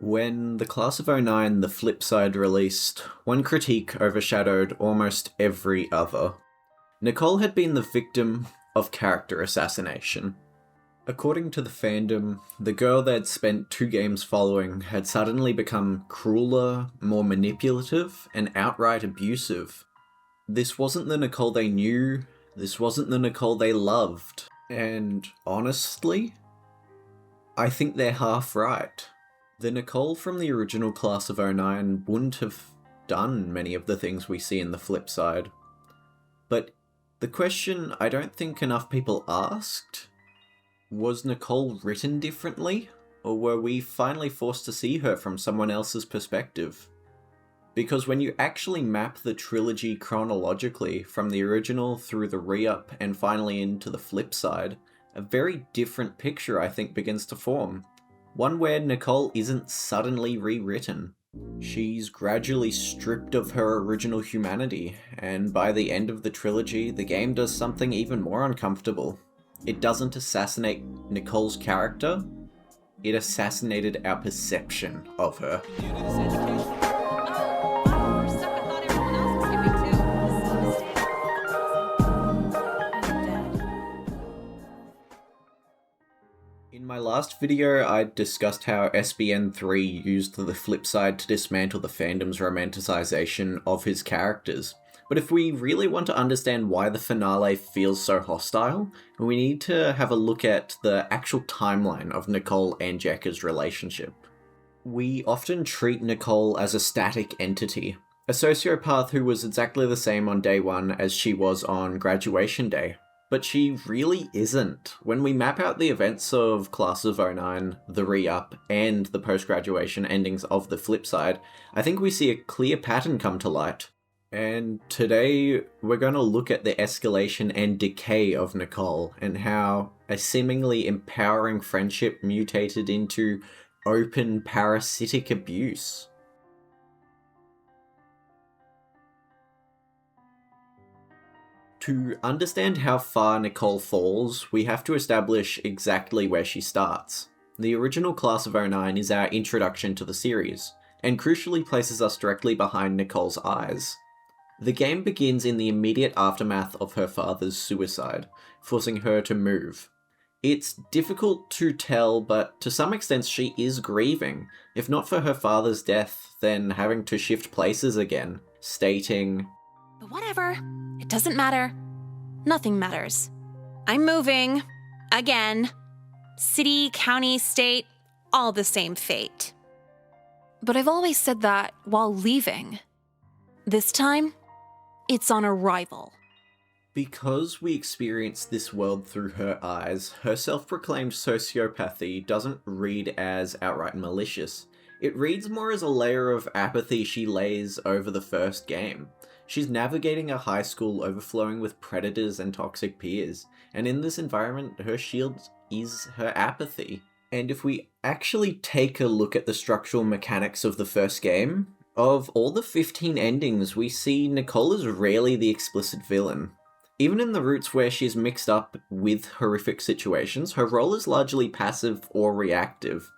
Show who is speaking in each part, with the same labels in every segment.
Speaker 1: When the Class of '09 The Flip Side released, one critique overshadowed almost every other. Nicole had been the victim of character assassination. According to the fandom, the girl they'd spent 2 games following had suddenly become crueler, more manipulative, and outright abusive. This wasn't the Nicole they knew, this wasn't the Nicole they loved, and honestly, I think they're half right. The Nicole from the original Class of '09 wouldn't have done many of the things we see in the flip side. But the question I don't think enough people asked, was Nicole written differently? Or were we finally forced to see her from someone else's perspective? Because when you actually map the trilogy chronologically from the original through the re-up and finally into the flip side, a very different picture I think begins to form. One where Nicole isn't suddenly rewritten. She's gradually stripped of her original humanity, and by the end of the trilogy, the game does something even more uncomfortable. It doesn't assassinate Nicole's character, it assassinated our perception of her. In my last video, I discussed how SBN3 used the flip side to dismantle the fandom's romanticization of his characters. But if we really want to understand why the finale feels so hostile, we need to have a look at the actual timeline of Nicole and Jekka's relationship. We often treat Nicole as a static entity, a sociopath who was exactly the same on day 1 as she was on graduation day. But she really isn't. When we map out the events of Class of '09, the re-up, and the post-graduation endings of the flip side, I think we see a clear pattern come to light. And today, we're going to look at the escalation and decay of Nicole, and how a seemingly empowering friendship mutated into open parasitic abuse. To understand how far Nicole falls, we have to establish exactly where she starts. The original Class of '09 is our introduction to the series, and crucially places us directly behind Nicole's eyes. The game begins in the immediate aftermath of her father's suicide, forcing her to move. It's difficult to tell, but to some extent she is grieving, if not for her father's death, then having to shift places again, stating,
Speaker 2: "But whatever, it doesn't matter. Nothing matters. I'm moving. Again. City, county, state, all the same fate." But I've always said that while leaving. This time, it's on arrival.
Speaker 1: Because we experience this world through her eyes, her self-proclaimed sociopathy doesn't read as outright malicious. It reads more as a layer of apathy she lays over the first game. She's navigating a high school overflowing with predators and toxic peers, and in this environment, her shield is her apathy. And if we actually take a look at the structural mechanics of the first game, of all the 15 endings, we see Nicole is rarely the explicit villain. Even in the routes where she's mixed up with horrific situations, her role is largely passive or reactive.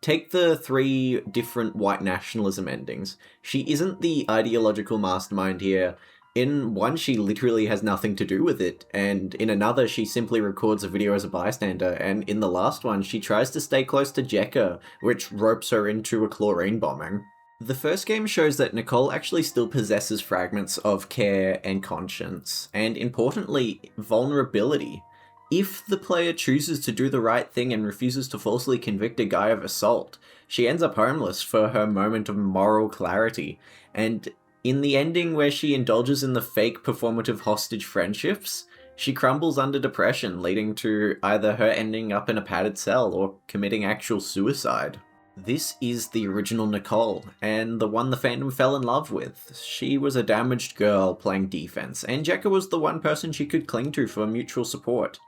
Speaker 1: Take the 3 different white nationalism endings. She isn't the ideological mastermind here. In one, she literally has nothing to do with it, and in another, she simply records a video as a bystander, and in the last one, she tries to stay close to Jekka, which ropes her into a chlorine bombing. The first game shows that Nicole actually still possesses fragments of care and conscience, and importantly, vulnerability. If the player chooses to do the right thing and refuses to falsely convict a guy of assault, she ends up homeless for her moment of moral clarity. And in the ending where she indulges in the fake performative hostage friendships, she crumbles under depression, leading to either her ending up in a padded cell or committing actual suicide. This is the original Nicole, and the one the fandom fell in love with. She was a damaged girl playing defense, and Jekka was the one person she could cling to for mutual support.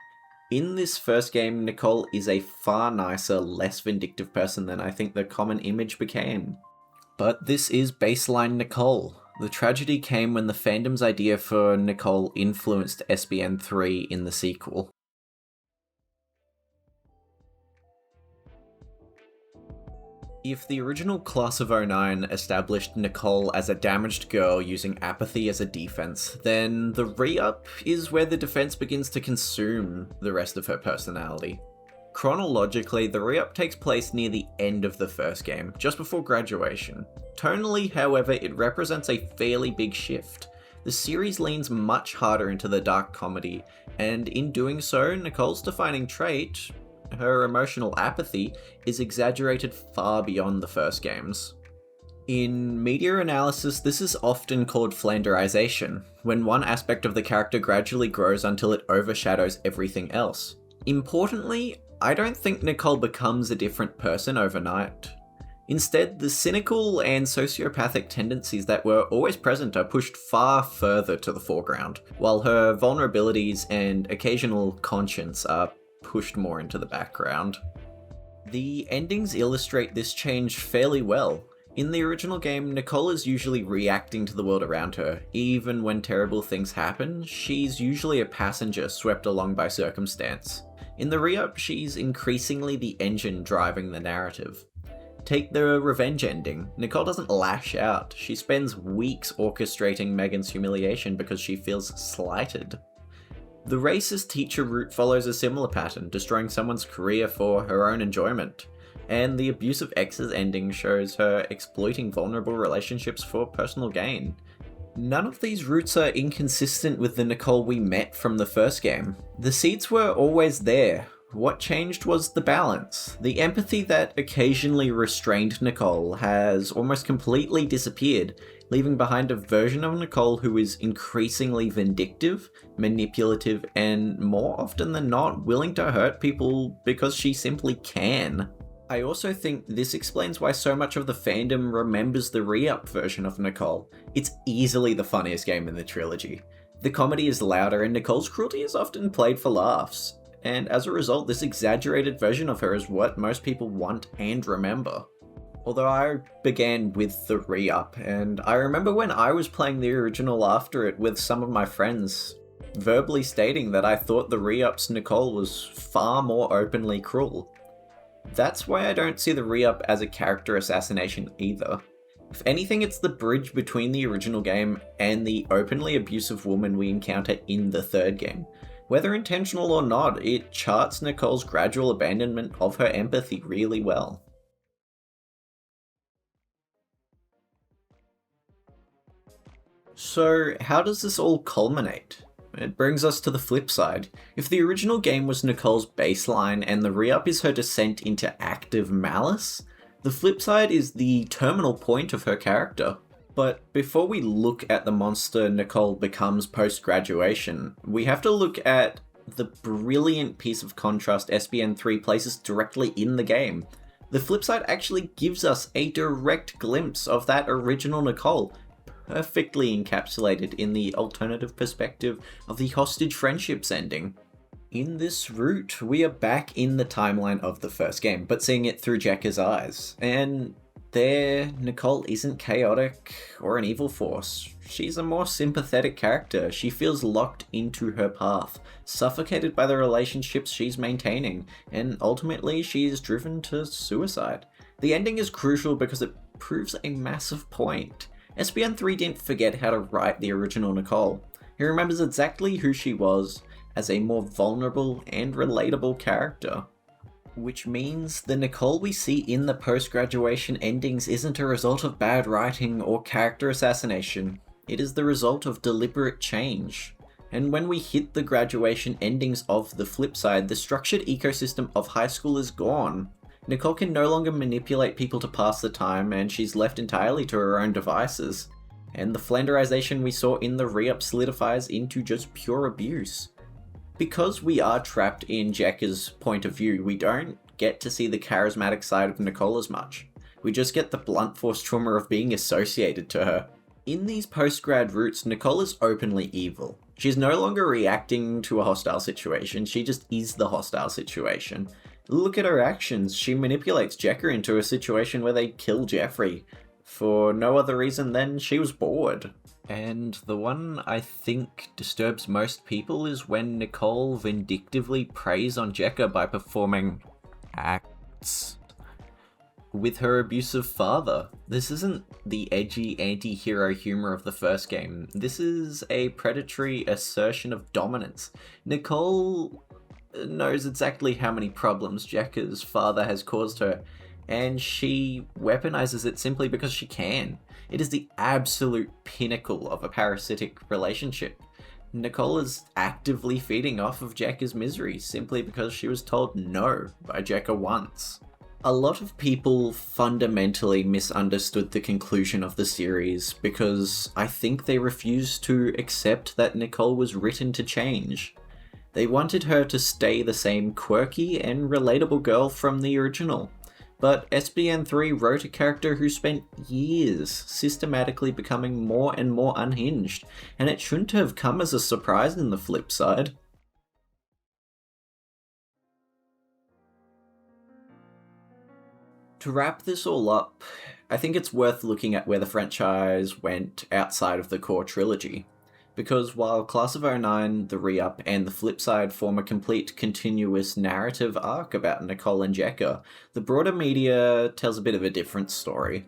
Speaker 1: In this first game, Nicole is a far nicer, less vindictive person than I think the common image became. But this is baseline Nicole. The tragedy came when the fandom's idea for Nicole influenced SBN3 in the sequel. If the original Class of '09 established Nicole as a damaged girl using apathy as a defense, then the re-up is where the defense begins to consume the rest of her personality. Chronologically, the re-up takes place near the end of the first game, just before graduation. Tonally, however, it represents a fairly big shift. The series leans much harder into the dark comedy, and in doing so, Nicole's defining trait, her emotional apathy, is exaggerated far beyond the first games. In media analysis, this is often called flanderization, when one aspect of the character gradually grows until it overshadows everything else. Importantly, I don't think Nicole becomes a different person overnight. Instead, the cynical and sociopathic tendencies that were always present are pushed far further to the foreground, while her vulnerabilities and occasional conscience are pushed more into the background. The endings illustrate this change fairly well. In the original game, Nicole is usually reacting to the world around her. Even when terrible things happen, she's usually a passenger swept along by circumstance. In the re-up, she's increasingly the engine driving the narrative. Take the revenge ending. Nicole doesn't lash out. She spends weeks orchestrating Megan's humiliation because she feels slighted. The racist teacher route follows a similar pattern, destroying someone's career for her own enjoyment. And the abusive ex's ending shows her exploiting vulnerable relationships for personal gain. None of these routes are inconsistent with the Nicole we met from the first game. The seeds were always there. What changed was the balance. The empathy that occasionally restrained Nicole has almost completely disappeared, leaving behind a version of Nicole who is increasingly vindictive, manipulative, and more often than not willing to hurt people because she simply can. I also think this explains why so much of the fandom remembers the re-up version of Nicole. It's easily the funniest game in the trilogy. The comedy is louder and Nicole's cruelty is often played for laughs. And as a result, this exaggerated version of her is what most people want and remember. Although I began with the re-up, and I remember when I was playing the original after it with some of my friends, verbally stating that I thought the re-up's Nicole was far more openly cruel. That's why I don't see the re-up as a character assassination either. If anything, it's the bridge between the original game and the openly abusive woman we encounter in the third game. Whether intentional or not, it charts Nicole's gradual abandonment of her empathy really well. So, how does this all culminate? It brings us to the flip side. If the original game was Nicole's baseline and the re-up is her descent into active malice, the flip side is the terminal point of her character. But before we look at the monster Nicole becomes post-graduation, we have to look at the brilliant piece of contrast SBN3 places directly in the game. The flip side actually gives us a direct glimpse of that original Nicole, perfectly encapsulated in the alternative perspective of the hostage friendships ending. In this route, we are back in the timeline of the first game, but seeing it through Jekka's eyes. And there, Nicole isn't chaotic or an evil force. She's a more sympathetic character. She feels locked into her path, suffocated by the relationships she's maintaining, and ultimately she's driven to suicide. The ending is crucial because it proves a massive point. SBN3 didn't forget how to write the original Nicole. He remembers exactly who she was as a more vulnerable and relatable character. Which means the Nicole we see in the post-graduation endings isn't a result of bad writing or character assassination. It is the result of deliberate change. And when we hit the graduation endings of the flip side, the structured ecosystem of high school is gone. Nicole can no longer manipulate people to pass the time, and she's left entirely to her own devices. And the flanderization we saw in the re-up solidifies into just pure abuse. Because we are trapped in Jekka's point of view, we don't get to see the charismatic side of Nicole as much. We just get the blunt force trauma of being associated to her. In these post-grad routes, Nicole is openly evil. She's no longer reacting to a hostile situation, she just is the hostile situation. Look at her actions. She manipulates Jekka into a situation where they kill Jeffrey for no other reason than she was bored. And the one I think disturbs most people is when Nicole vindictively preys on Jekka by performing acts with her abusive father. This isn't the edgy anti-hero humor of the first game. This is a predatory assertion of dominance. Nicole knows exactly how many problems Jekka's father has caused her, and she weaponizes it simply because she can. It is the absolute pinnacle of a parasitic relationship. Nicole is actively feeding off of Jekka's misery simply because she was told no by Jekka once. A lot of people fundamentally misunderstood the conclusion of the series because I think they refused to accept that Nicole was written to change. They wanted her to stay the same quirky and relatable girl from the original. But SBN3 wrote a character who spent years systematically becoming more and more unhinged, and it shouldn't have come as a surprise in the flip side. To wrap this all up, I think it's worth looking at where the franchise went outside of the core trilogy. Because while Class of '09, the re-up, and the flip side form a complete continuous narrative arc about Nicole and Jekka, the broader media tells a bit of a different story.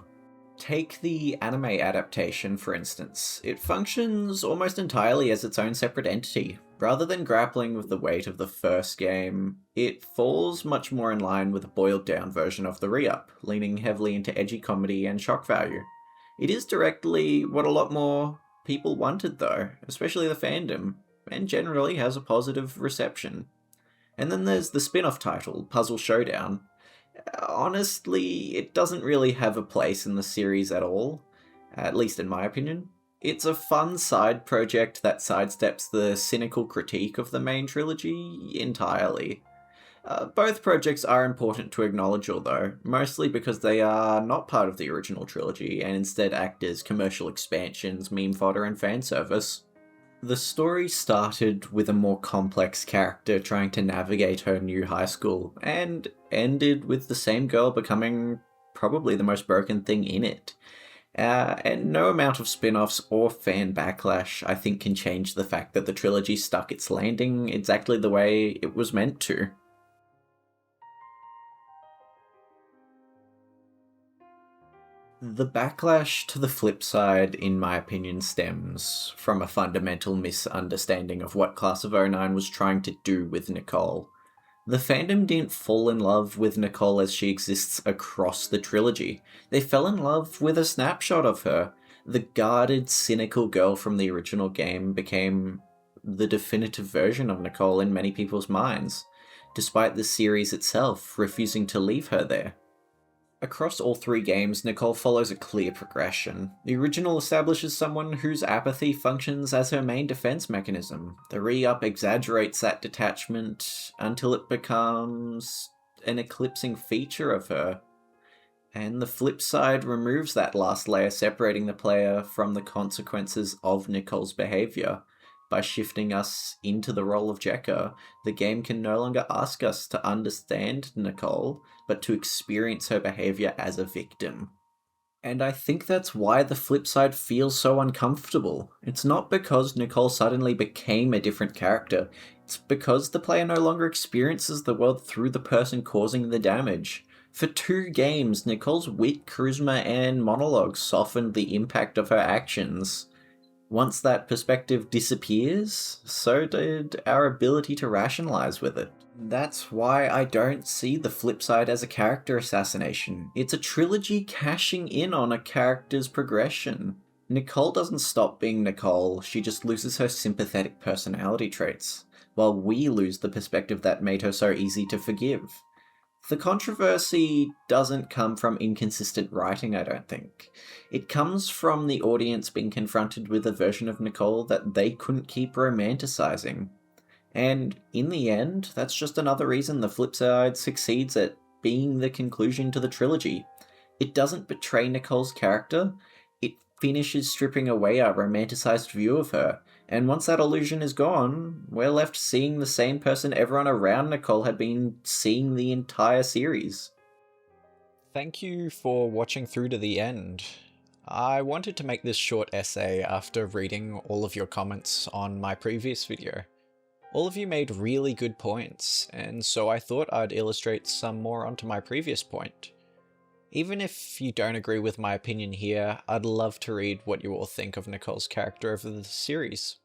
Speaker 1: Take the anime adaptation, for instance. It functions almost entirely as its own separate entity. Rather than grappling with the weight of the first game, it falls much more in line with a boiled-down version of the re-up, leaning heavily into edgy comedy and shock value. It is directly what a lot more people wanted though, especially the fandom, and generally has a positive reception. And then there's the spin-off title, Puzzle Showdown. Honestly, it doesn't really have a place in the series at all, at least in my opinion. It's a fun side project that sidesteps the cynical critique of the main trilogy entirely. Both projects are important to acknowledge although, mostly because they are not part of the original trilogy and instead act as commercial expansions, meme fodder, and fan service. The story started with a more complex character trying to navigate her new high school, and ended with the same girl becoming probably the most broken thing in it. And no amount of spin-offs or fan backlash, I think, can change the fact that the trilogy stuck its landing exactly the way it was meant to. The backlash to the flip side, in my opinion, stems from a fundamental misunderstanding of what Class of '09 was trying to do with Nicole. The fandom didn't fall in love with Nicole as she exists across the trilogy. They fell in love with a snapshot of her. The guarded, cynical girl from the original game became the definitive version of Nicole in many people's minds, despite the series itself refusing to leave her there. Across all three games, Nicole follows a clear progression. The original establishes someone whose apathy functions as her main defense mechanism. The re-up exaggerates that detachment until it becomes an eclipsing feature of her. And the flip side removes that last layer, separating the player from the consequences of Nicole's behavior. By shifting us into the role of Jekka, the game can no longer ask us to understand Nicole, but to experience her behavior as a victim. And I think that's why the flip side feels so uncomfortable. It's not because Nicole suddenly became a different character, it's because the player no longer experiences the world through the person causing the damage. For 2 games, Nicole's wit, charisma, and monologues softened the impact of her actions. Once that perspective disappears, so did our ability to rationalize with it. That's why I don't see the flip side as a character assassination. It's a trilogy cashing in on a character's progression. Nicole doesn't stop being Nicole, she just loses her sympathetic personality traits, while we lose the perspective that made her so easy to forgive. The controversy doesn't come from inconsistent writing, I don't think. It comes from the audience being confronted with a version of Nicole that they couldn't keep romanticizing. And in the end, that's just another reason the flip side succeeds at being the conclusion to the trilogy. It doesn't betray Nicole's character, it finishes stripping away our romanticized view of her. And once that illusion is gone, we're left seeing the same person everyone around Nicole had been seeing the entire series. Thank you for watching through to the end. I wanted to make this short essay after reading all of your comments on my previous video. All of you made really good points, and so I thought I'd illustrate some more onto my previous point.
Speaker 3: Even if you don't agree with my opinion here, I'd love to read what you all think of Nicole's character over the series.